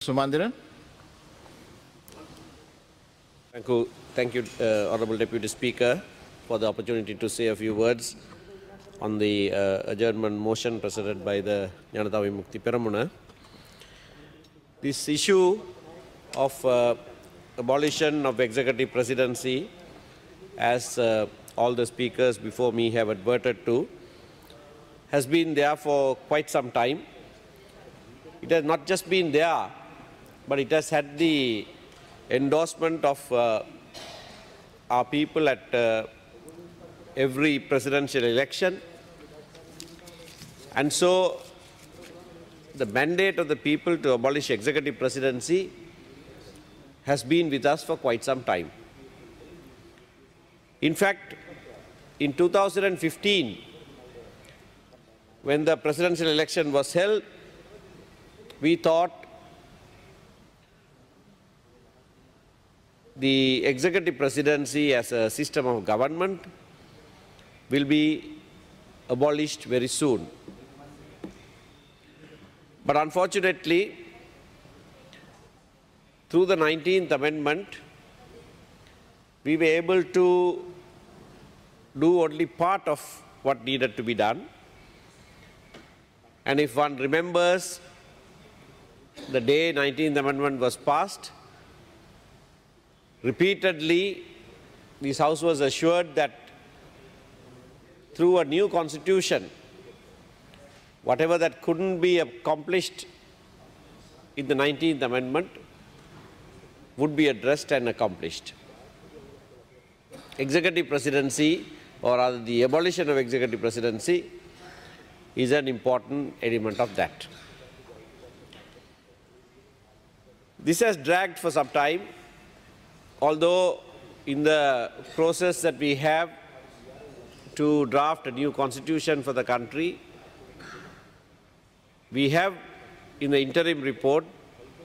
Sumanthiran. Thank you, Honourable Deputy Speaker, for the opportunity to say a few words on the adjournment motion presented by the Janatha Vimukthi Peramuna. This issue of abolition of executive presidency, as all the speakers before me have adverted to, has been there for quite some time. It has not just been there, but it has had the endorsement of our people at every presidential election. And so the mandate of the people to abolish executive presidency has been with us for quite some time. In fact, in 2015, when the presidential election was held, we thought the executive presidency as a system of government will be abolished very soon. But unfortunately, through the 19th Amendment, we were able to do only part of what needed to be done. And if one remembers, the day 19th Amendment was passed, repeatedly this House was assured that through a new constitution, whatever that couldn't be accomplished in the 19th Amendment would be addressed and accomplished. Executive presidency, or rather the abolition of executive presidency, is an important element of that. This has dragged for some time, although in the process that we have to draft a new constitution for the country, we have in the interim report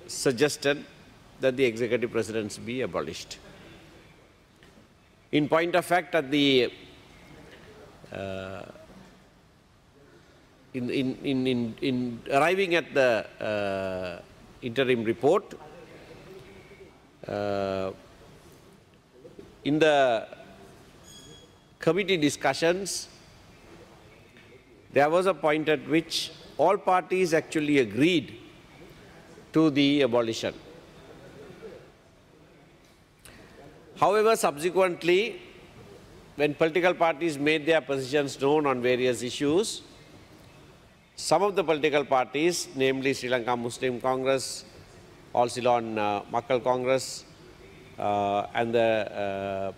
suggested that the executive presidency be abolished. In point of fact, at the in arriving at the interim report, in the committee discussions, there was a point at which all parties actually agreed to the abolition. However, subsequently, when political parties made their positions known on various issues, some of the political parties, namely Sri Lanka Muslim Congress, All Ceylon Makkal Congress, and the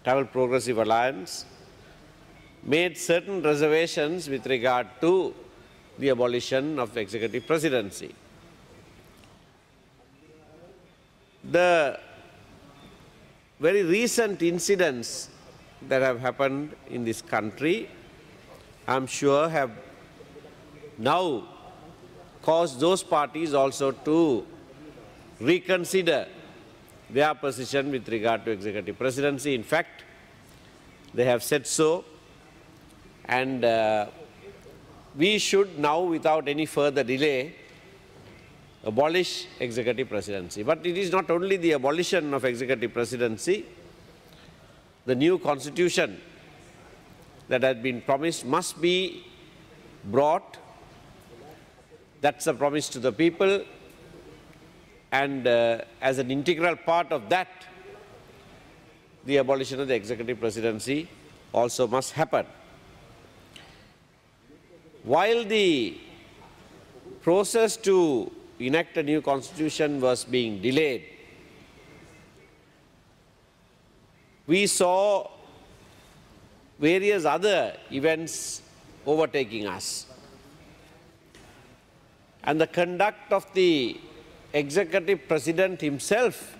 Tamil Progressive Alliance, made certain reservations with regard to the abolition of executive presidency. The very recent incidents that have happened in this country, I'm sure, have now caused those parties also to reconsider their position with regard to executive presidency. In fact, they have said so, and we should now, without any further delay, abolish executive presidency. But it is not only the abolition of executive presidency. The new constitution that had been promised must be brought. That's a promise to the people. And as an integral part of that, the abolition of the executive presidency also must happen. While the process to enact a new constitution was being delayed, we saw various other events overtaking us. And the conduct of the executive president himself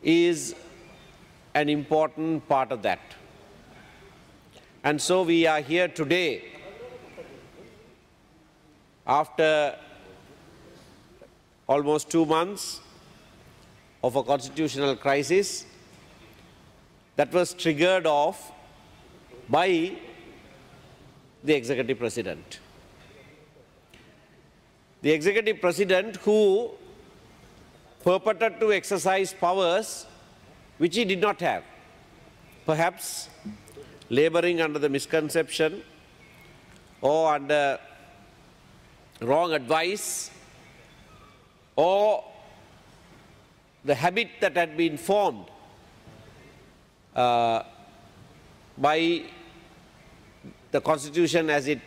is an important part of that. And so we are here today after almost 2 months of a constitutional crisis that was triggered off by the executive president. the executive president who purported to exercise powers which he did not have, perhaps laboring under the misconception or under wrong advice or the habit that had been formed by the Constitution as it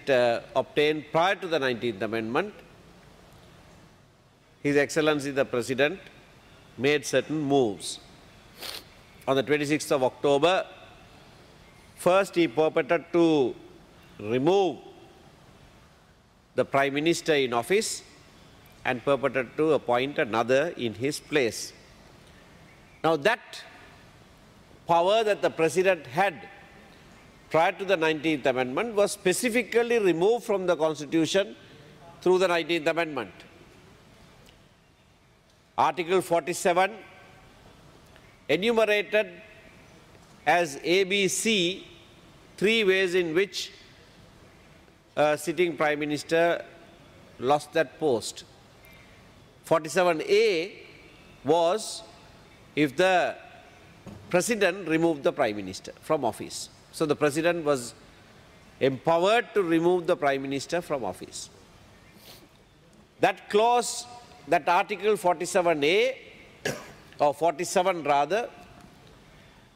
obtained prior to the 19th Amendment. His Excellency the President made certain moves. On the 26th of October, first he purported to remove the Prime Minister in office and purported to appoint another in his place. Now that power that the President had prior to the 19th Amendment was specifically removed from the Constitution through the 19th Amendment. Article 47 enumerated as ABC 3 ways in which a sitting Prime Minister lost that post. 47A was if the President removed the Prime Minister from office. So the President was empowered to remove the Prime Minister from office. That clause, that Article 47A, or 47 rather,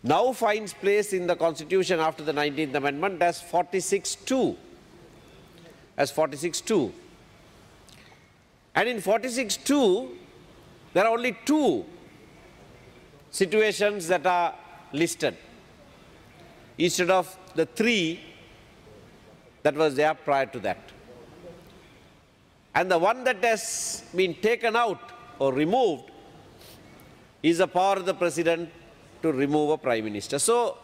now finds place in the Constitution after the 19th Amendment as 46(2). As 46(2). And in 46(2), there are only two situations that are listed, instead of the three that was there prior to that. And the one that has been taken out or removed is the power of the President to remove a Prime Minister. So,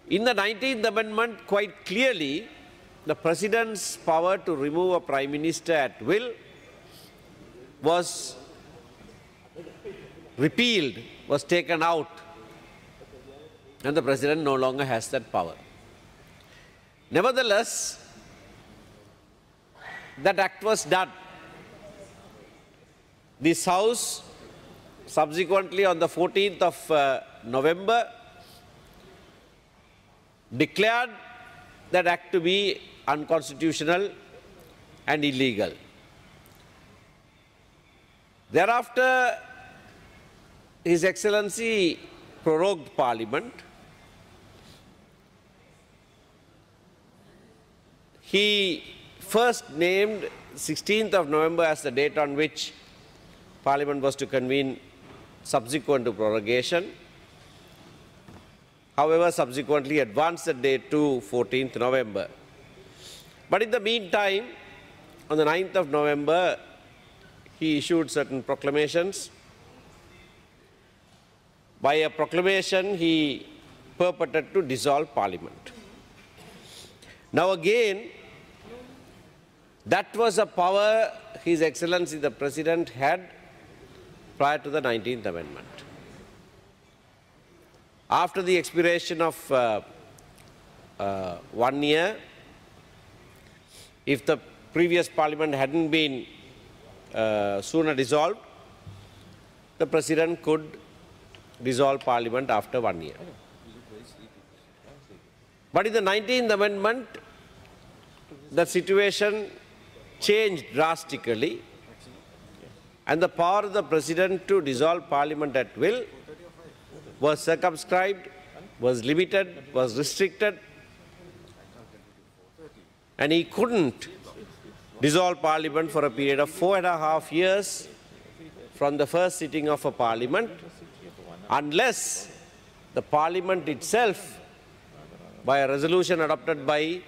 in the 19th Amendment, quite clearly, the President's power to remove a Prime Minister at will was repealed, was taken out, and the President no longer has that power. Nevertheless, that act was done. This House, subsequently on the 14th of November, declared that act to be unconstitutional and illegal. Thereafter, His Excellency prorogued Parliament. He first named 16th of November as the date on which Parliament was to convene subsequent to prorogation. However, subsequently advanced the date to 14th November. But in the meantime, on the 9th of November, he issued certain proclamations. By a proclamation, he purported to dissolve Parliament. Now again, that was a power His Excellency the President had prior to the 19th Amendment. After the expiration of 1 year, if the previous Parliament hadn't been sooner dissolved, the President could dissolve Parliament after 1 year. But in the 19th Amendment, the situation changed drastically, and the power of the President to dissolve Parliament at will was circumscribed, was limited, was restricted, and he couldn't dissolve Parliament for a period of 4.5 years from the first sitting of a Parliament, unless the Parliament itself, by a resolution adopted by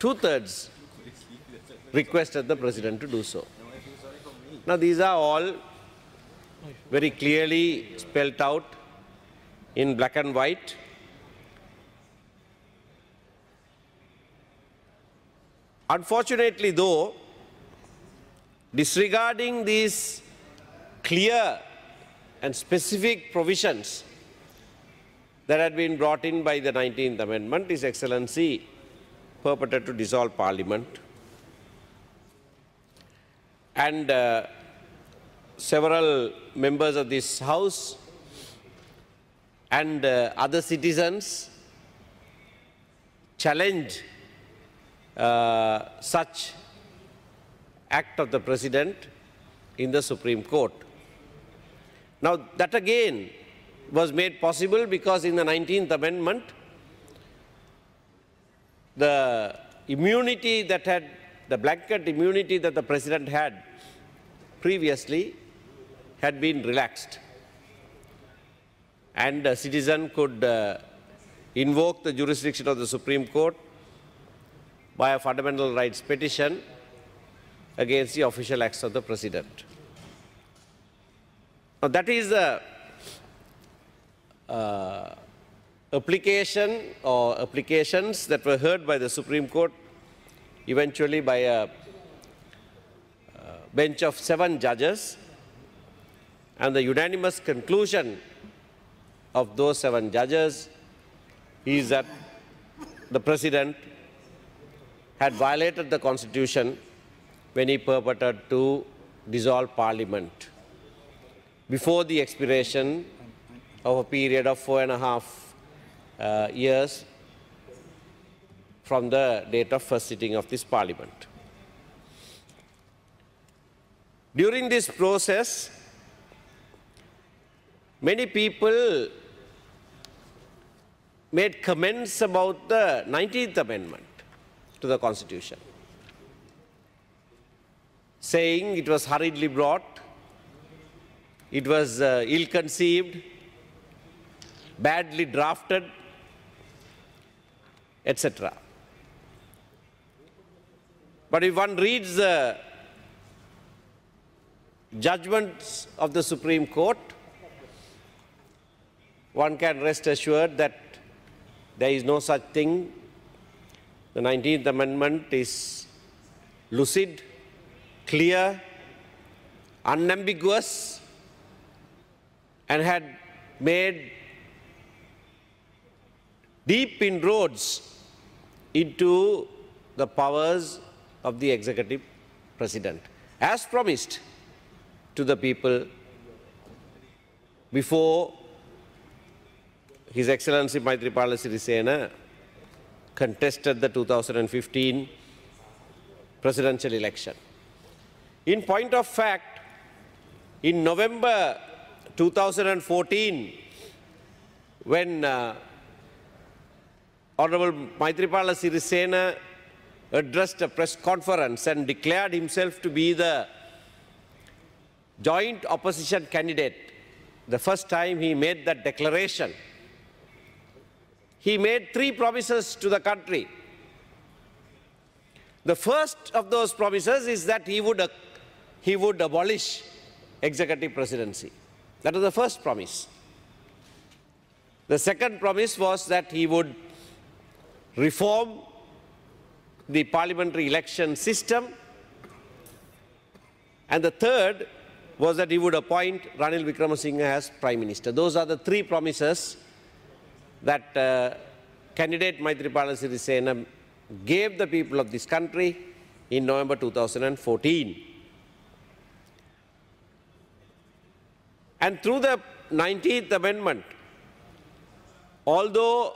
2/3, requested the President to do so. Now, these are all very clearly spelled out in black and white. Unfortunately, though, disregarding these clear and specific provisions that had been brought in by the 19th Amendment, His Excellency purported to dissolve Parliament. and several members of this House and other citizens challenge such act of the President in the Supreme Court. Now, that again was made possible because in the 19th Amendment, the immunity that had, the blanket immunity that the President had previously had been relaxed. And a citizen could invoke the jurisdiction of the Supreme Court by a fundamental rights petition against the official acts of the President. Now, that is the application or applications that were heard by the Supreme Court, eventually by a bench of 7 judges, and the unanimous conclusion of those 7 judges is that the President had violated the Constitution when he purported to dissolve Parliament before the expiration of a period of 4.5 years from the date of first sitting of this Parliament. During this process, many people made comments about the 19th Amendment to the Constitution, saying it was hurriedly brought, it was ill-conceived, badly drafted, etc. But if one reads the judgments of the Supreme Court, one can rest assured that there is no such thing. The 19th Amendment is lucid, clear, unambiguous, and had made deep inroads into the powers of the executive president, as promised to the people before His Excellency Maithripala Sirisena contested the 2015 presidential election. In point of fact, in November 2014, when Honorable Maithripala Sirisena addressed a press conference and declared himself to be the joint opposition candidate, the first time he made that declaration, he made 3 promises to the country. The first of those promises is that he would abolish executive presidency. That was the first promise. The second promise was that he would reform the parliamentary election system. And the third was that he would appoint Ranil Wickremesinghe as Prime Minister. Those are the 3 promises that candidate Maithripala Sirisena gave the people of this country in November 2014. And through the 19th Amendment, although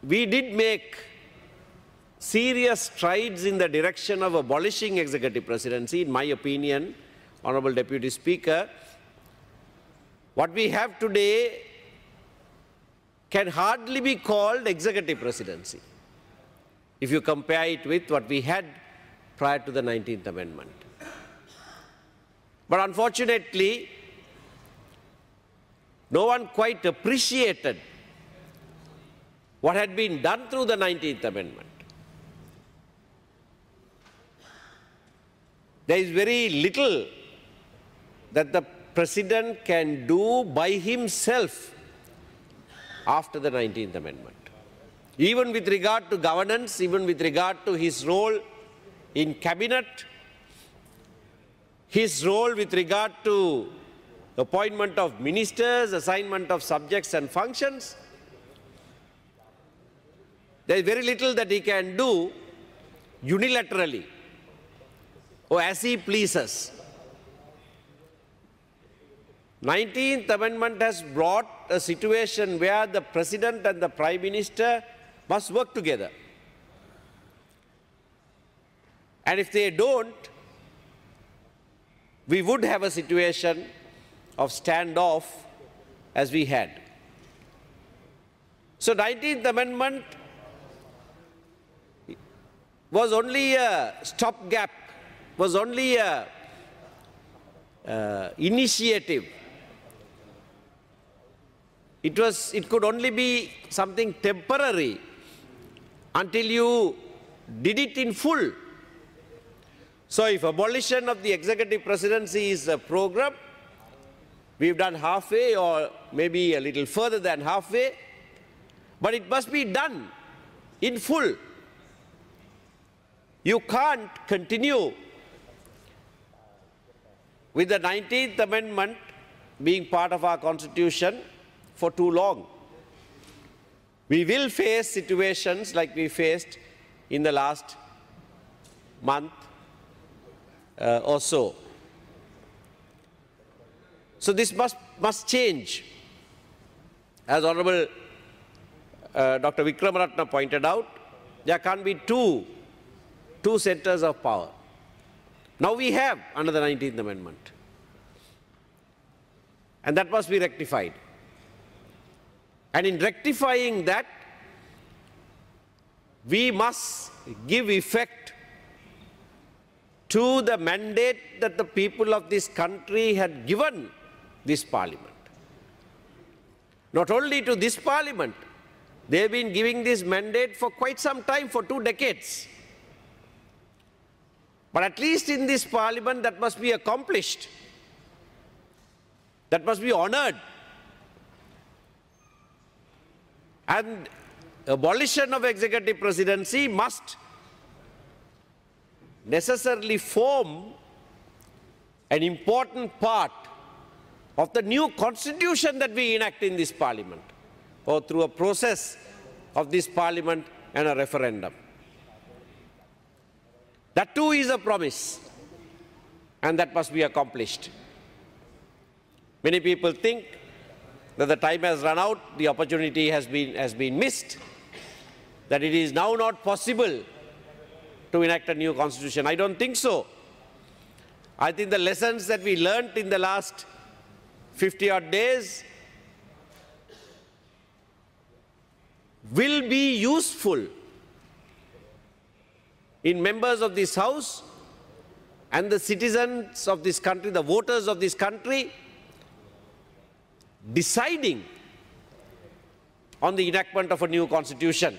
we did make serious strides in the direction of abolishing executive presidency, in my opinion, Honorable Deputy Speaker, what we have today can hardly be called executive presidency if you compare it with what we had prior to the 19th Amendment. But unfortunately, no one quite appreciated what had been done through the 19th Amendment. There is very little that the President can do by himself after the 19th Amendment. Even with regard to governance, even with regard to his role in cabinet, his role with regard to appointment of ministers, assignment of subjects and functions, there is very little that he can do unilaterally or as he pleases. 19th Amendment has brought a situation where the President and the Prime Minister must work together. And if they don't, we would have a situation of standoff as we had. So 19th Amendment was only a stopgap, was only a initiative. It could only be something temporary until you did it in full. So if abolition of the executive presidency is a program, we've done halfway or maybe a little further than halfway, but it must be done in full. You can't continue with the 19th Amendment being part of our Constitution for too long. We will face situations like we faced in the last month or so. So this must change. As Honorable Dr. Vikramaratne pointed out, there can't be two centers of power. Now we have under the 19th Amendment. And that must be rectified. And in rectifying that, we must give effect to the mandate that the people of this country had given this parliament. Not only to this parliament, they have been giving this mandate for quite some time, for 2 decades. But at least in this parliament, that must be accomplished. That must be honored. And abolition of executive presidency must necessarily form an important part of the new constitution that we enact in this parliament, or through a process of this parliament and a referendum. That too is a promise, and that must be accomplished. Many people think that the time has run out, the opportunity has been missed, that it is now not possible to enact a new constitution. I don't think so. I think the lessons that we learnt in the last 50-odd days will be useful in members of this House and the citizens of this country, the voters of this country, deciding on the enactment of a new constitution.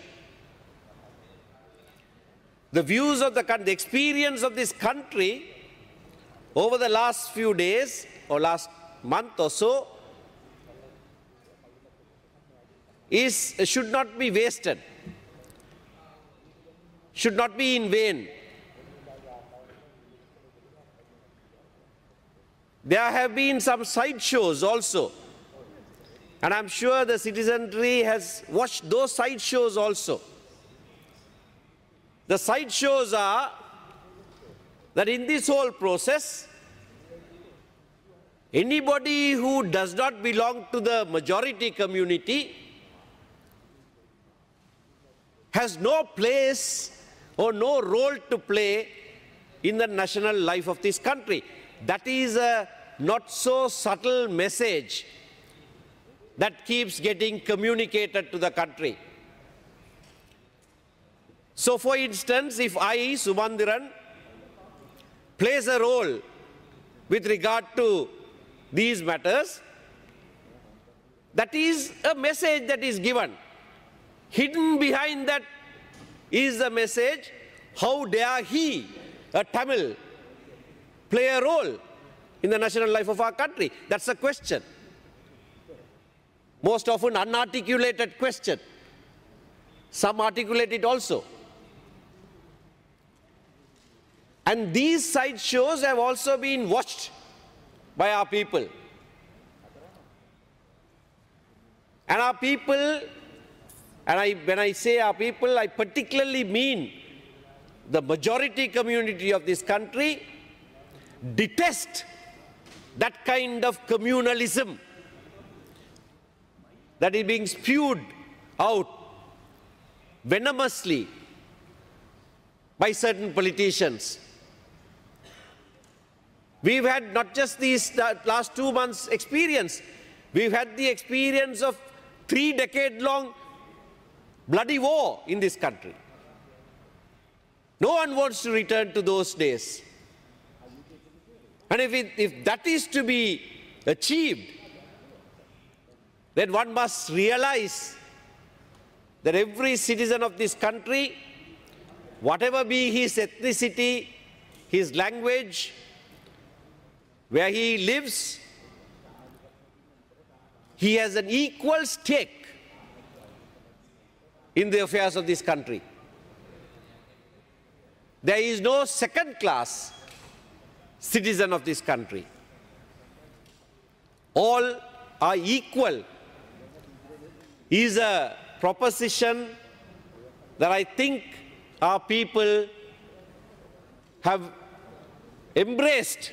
The views of the experience of this country over the last few days or last month or so should not be wasted, should not be in vain. There have been some sideshows also, and I'm sure the citizenry has watched those sideshows also. The sideshows are that in this whole process, anybody who does not belong to the majority community has no place or no role to play in the national life of this country. That is a not so subtle message that keeps getting communicated to the country. So, for instance, if I, Sumanthiran, plays a role with regard to these matters, that is a message that is given. Hidden behind that is the message, how dare he, a Tamil, play a role in the national life of our country? That's a question. Most often unarticulated question. Some articulate it also. And these sideshows have also been watched by our people. And our people, and when I say our people, I particularly mean the majority community of this country, detest that kind of communalism that is being spewed out venomously by certain politicians. We've had not just these last 2 months' experience, we've had the experience of 3-decade-long bloody war in this country. No one wants to return to those days. And if that is to be achieved, then one must realize that every citizen of this country, whatever be his ethnicity, his language, where he lives, he has an equal stake in the affairs of this country. There is no second-class citizen of this country. All are equal is a proposition that I think our people have embraced,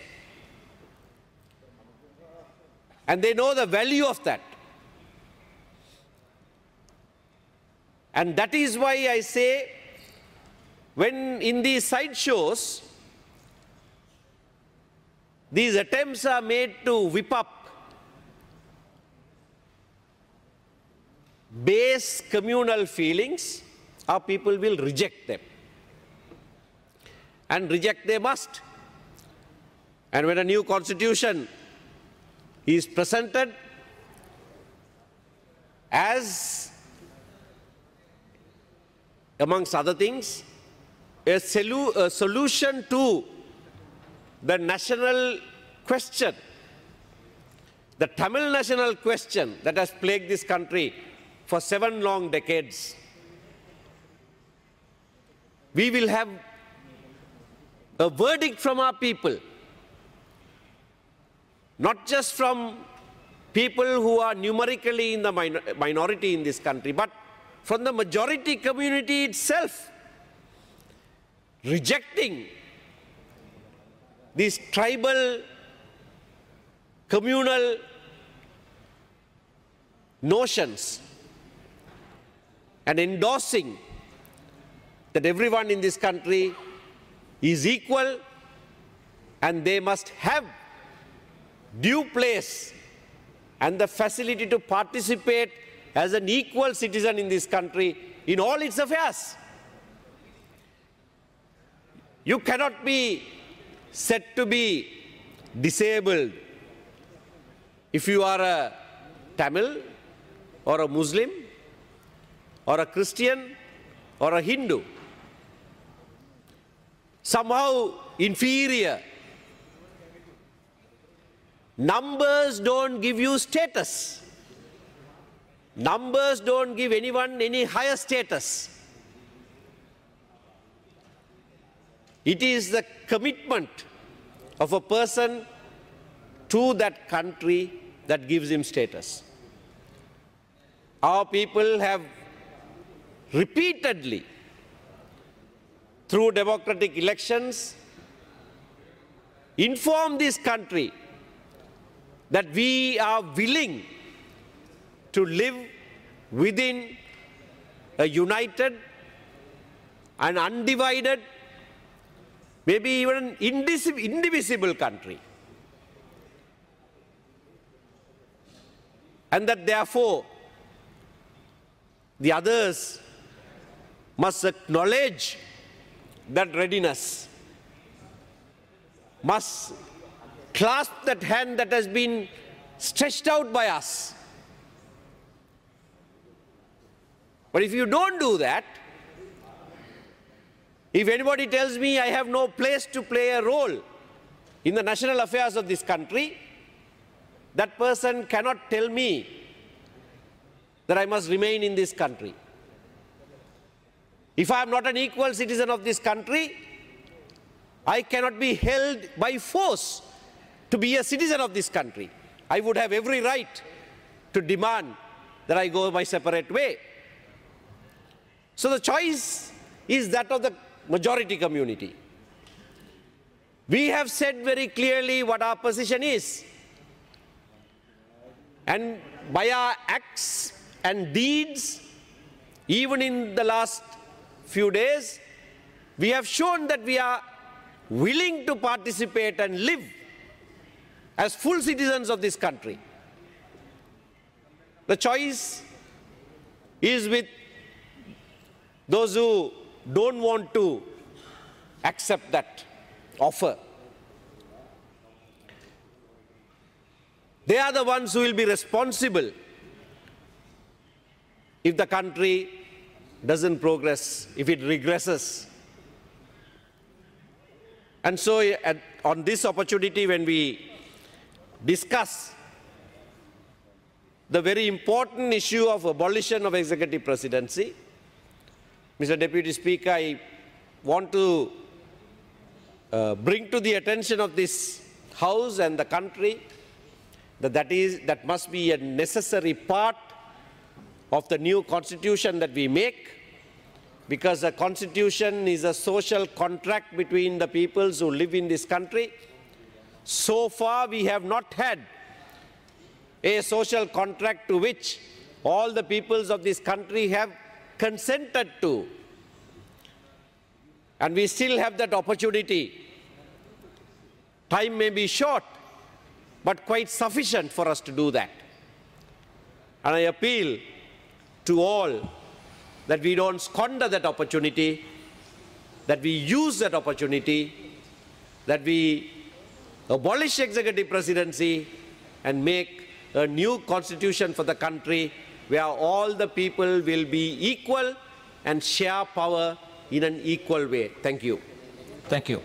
and they know the value of that. And that is why I say, when in these sideshows, these attempts are made to whip up base communal feelings, our people will reject them. And reject they must. And when a new constitution is presented as, amongst other things, a solution to the national question, the Tamil national question that has plagued this country for 7 long decades, we will have a verdict from our people, not just from people who are numerically in the minority in this country, but from the majority community itself, rejecting these tribal, communal notions and endorsing that everyone in this country is equal and they must have due place and the facility to participate as an equal citizen in this country in all its affairs. You cannot be said to be disabled if you are a Tamil or a Muslim or a Christian or a Hindu, somehow inferior. Numbers don't give you status. Numbers don't give anyone any higher status. It is the commitment of a person to that country that gives him status. Our people have repeatedly, through democratic elections, informed this country that we are willing to live within a united and undivided, maybe even an indivisible country. And that therefore the others must acknowledge that readiness, must clasp that hand that has been stretched out by us. But if you don't do that, if anybody tells me I have no place to play a role in the national affairs of this country, that person cannot tell me that I must remain in this country. If I am not an equal citizen of this country, I cannot be held by force to be a citizen of this country. I would have every right to demand that I go my separate way. So the choice is that of the majority community. We have said very clearly what our position is. And by our acts and deeds, even in the last few days, we have shown that we are willing to participate and live as full citizens of this country. The choice is with those who don't want to accept that offer. They are the ones who will be responsible if the country doesn't progress, if it regresses. And so on this opportunity, when we discuss the very important issue of abolition of executive presidency, Mr. Deputy Speaker, I want to bring to the attention of this House and the country that must be a necessary part of the new constitution that we make, because a constitution is a social contract between the peoples who live in this country. So far, we have not had a social contract to which all the peoples of this country have consented to. And we still have that opportunity. Time may be short, but quite sufficient for us to do that. And I appeal to all that we don't squander that opportunity, that we use that opportunity, that we abolish executive presidency and make a new constitution for the country where all the people will be equal and share power in an equal way. Thank you. Thank you.